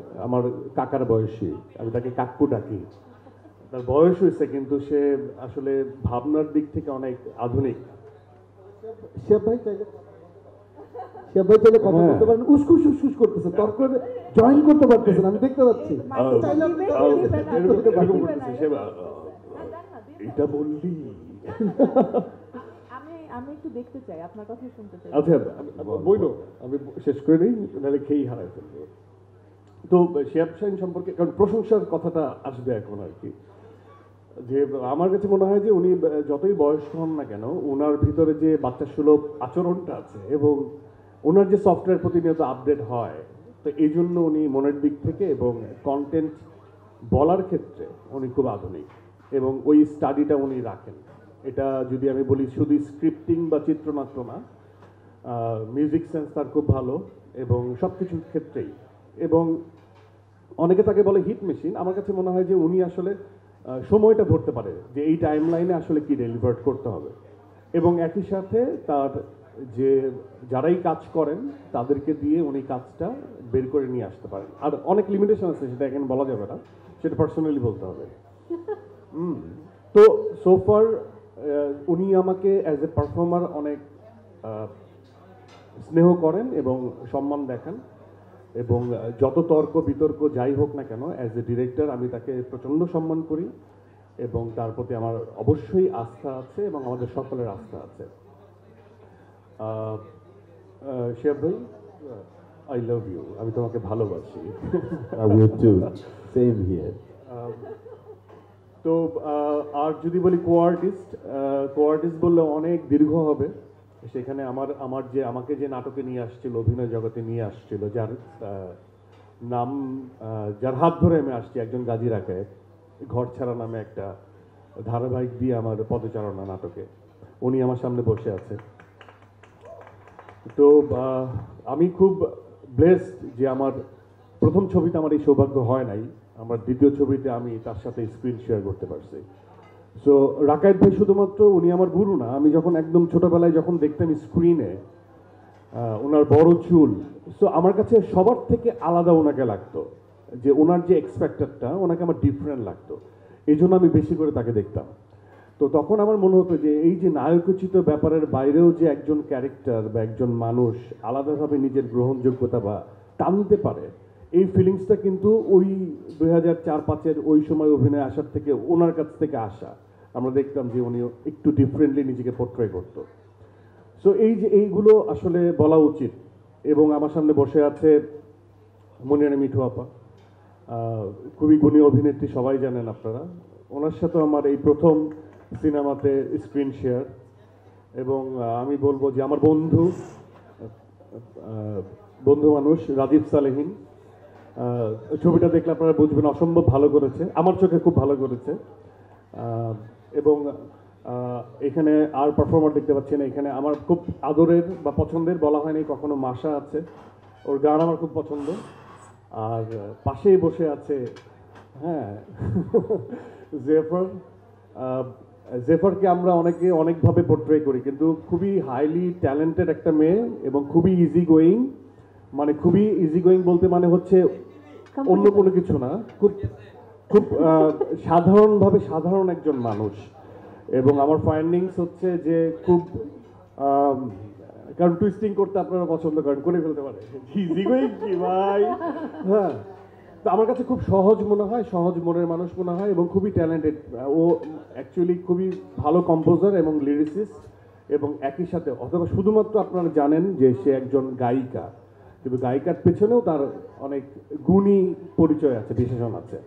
আমার কাকার বয়সী, আমি তাকে কাকু ডাকি। তার বয়স হয়েছে কিন্তু সে আসলে ভাবনার দিক থেকে অনেক আধুনিক। শিহাব ভাই চাইলে কথা বলতে পারেন। উসকুস উসকুস করতেছে, তর্ক জয়েন করতে পারতেছেন, আমি দেখতে পাচ্ছি। এটা বললি আমি একটু দেখতে চাই, আপনার কথা শুনতে চাই। আচ্ছা বইলো, আমি শেষ করে নিই, নাহলে খেয়েই হারাই ফেলবো। তো শিহাব শাহীন সম্পর্কে, কারণ প্রশংসার কথাটা আসবে এখন আর কি, যে আমার কাছে মনে হয় যে উনি যতই বয়স্ক হন না কেন, ওনার ভিতরে যে বাচ্চা সুলভ আচরণটা আছে এবং ওনার যে সফটওয়্যার প্রতিনিয়ত আপডেট হয়, তো এই জন্য উনি মনের দিক থেকে এবং কন্টেন্ট বলার ক্ষেত্রে উনি খুব আধুনিক এবং ওই স্টাডিটা উনি রাখেন। এটা যদি আমি বলি শুধু স্ক্রিপ্টিং বা চিত্রনাট্য না, মিউজিক সেন্স তার খুব ভালো এবং সব কিছুর ক্ষেত্রেই। এবং অনেকে তাকে বলে হিট মেশিন, আমার কাছে মনে হয় যে উনি আসলে সময়টা ধরতে পারে যে এই টাইম লাইনে আসলে কি ডেলিভার করতে হবে, এবং একই সাথে তার যে যারাই কাজ করেন তাদেরকে দিয়ে উনি কাজটা বের করে নিয়ে আসতে পারেন। আর অনেক লিমিটেশন আছে, সেটা এখানে বলা যাবে না, সেটা পার্সোনালি বলতে হবে। তো সোফার উনি আমাকে অ্যাজ এ পারফর্মার অনেক স্নেহ করেন এবং সম্মান দেখান, এবং যত তর্ক বিতর্ক যাই হোক না কেন, অ্যাজ এ ডিরেক্টর আমি তাকে প্রচণ্ড সম্মান করি এবং তার প্রতি আমার অবশ্যই আস্থা আছে এবং আমাদের সকলের আস্থা আছে। শিহাব ভাই, আই লাভ ইউ, আমি তোমাকে ভালোবাসি। Same here. তো আর যদি বলি কোয়ার্টিস্ট বললে অনেক দীর্ঘ হবে। সেখানে আমার যে আমাকে যে নাটকে নিয়ে আসছিল, অভিনয় জগতে নিয়ে আসছিল, যার নাম যার হাত ধরে আমি আসছি, একজন গাজী রাখে, ঘর ছাড়া নামে একটা ধারাবাহিক দিয়ে আমার পদচারণা নাটকে, উনি আমার সামনে বসে আছে। তো আমি খুব ব্লেসড যে আমার প্রথম ছবিতে আমার এই সৌভাগ্য হয় নাই, আমার দ্বিতীয় ছবিতে আমি তার সাথে স্ক্রিন শেয়ার করতে পারছি। সো রাকায়েত ভাই শুধুমাত্র উনি আমার গুরু না, আমি যখন একদম ছোটবেলায় যখন দেখতাম স্ক্রিনে ওনার বড় চুল, সো আমার কাছে সবার থেকে আলাদা ওনাকে লাগতো, যে ওনার যে এক্সপেক্টেডটা ওনাকে আমার ডিফারেন্ট লাগতো, এই জন্য আমি বেশি করে তাকে দেখতাম। তো তখন আমার মনে হতো যে এই যে নায়কোচিত ব্যাপারের বাইরেও যে একজন ক্যারেক্টার বা একজন মানুষ আলাদাভাবে নিজের গ্রহণযোগ্যতা বা টানতে পারে, এই ফিলিংসটা কিন্তু ওই 2004-05 ওই সময় অভিনয় আসার থেকে ওনার কাছ থেকে আসা। আমরা দেখতাম যে উনি একটু ডিফারেন্টলি নিজেকে পোর্ট্রে করতো। সো এই যে এইগুলো আসলে বলা উচিত। এবং আমার সামনে বসে আছে মনিয়ারা মিঠু আপা, খুবই গুণী অভিনেত্রী, সবাই জানেন আপনারা। ওনার সাথে আমার এই প্রথম সিনেমাতে স্ক্রিন শেয়ার, এবং আমি বলবো যে আমার বন্ধু মানুষ রাজীব সালেহীন, ছবিটা দেখলে আপনারা বুঝবেন অসম্ভব ভালো করেছে, আমার চোখে খুব ভালো করেছে। এবং এখানে আর পারফর্মার দেখতে পাচ্ছি না, এখানে আমার খুব আদরের বা পছন্দের, বলা হয়নি কখনো, মাশা আছে, ওর গান আমার খুব পছন্দ। আর পাশেই বসে আছে হ্যাঁ জেফারকে আমরা অনেকভাবে পোর্ট্রে করি, কিন্তু খুবই হাইলি ট্যালেন্টেড একটা মেয়ে এবং খুবই ইজি গোয়িং, মানে খুবই ইজি গোয়িং বলতে মানে হচ্ছে অন্য কোনো কিছু না, খুব খুব সাধারণভাবে সাধারণ একজন মানুষ। এবং আমার ফাইন্ডিংস হচ্ছে যে খুব কারণ টুইস্টিং করতে আপনারা পছন্দ করেন, করে ফেলতে পারে ইজি গোয়িং কি ভাই, হ্যাঁ। তো আমার কাছে খুব সহজ মনে হয়, সহজ মনের মানুষ মনে হয়, এবং খুবই ট্যালেন্টেড। ও অ্যাকচুয়ালি খুবই ভালো কম্পোজার এবং লিরিসিস্ট, এবং একই সাথে অথবা শুধুমাত্র আপনারা জানেন যে সে একজন গায়িকা, কিন্তু গায়িকার পেছনেও তার অনেক গুণী পরিচয় আছে, বিশেষণ আছে।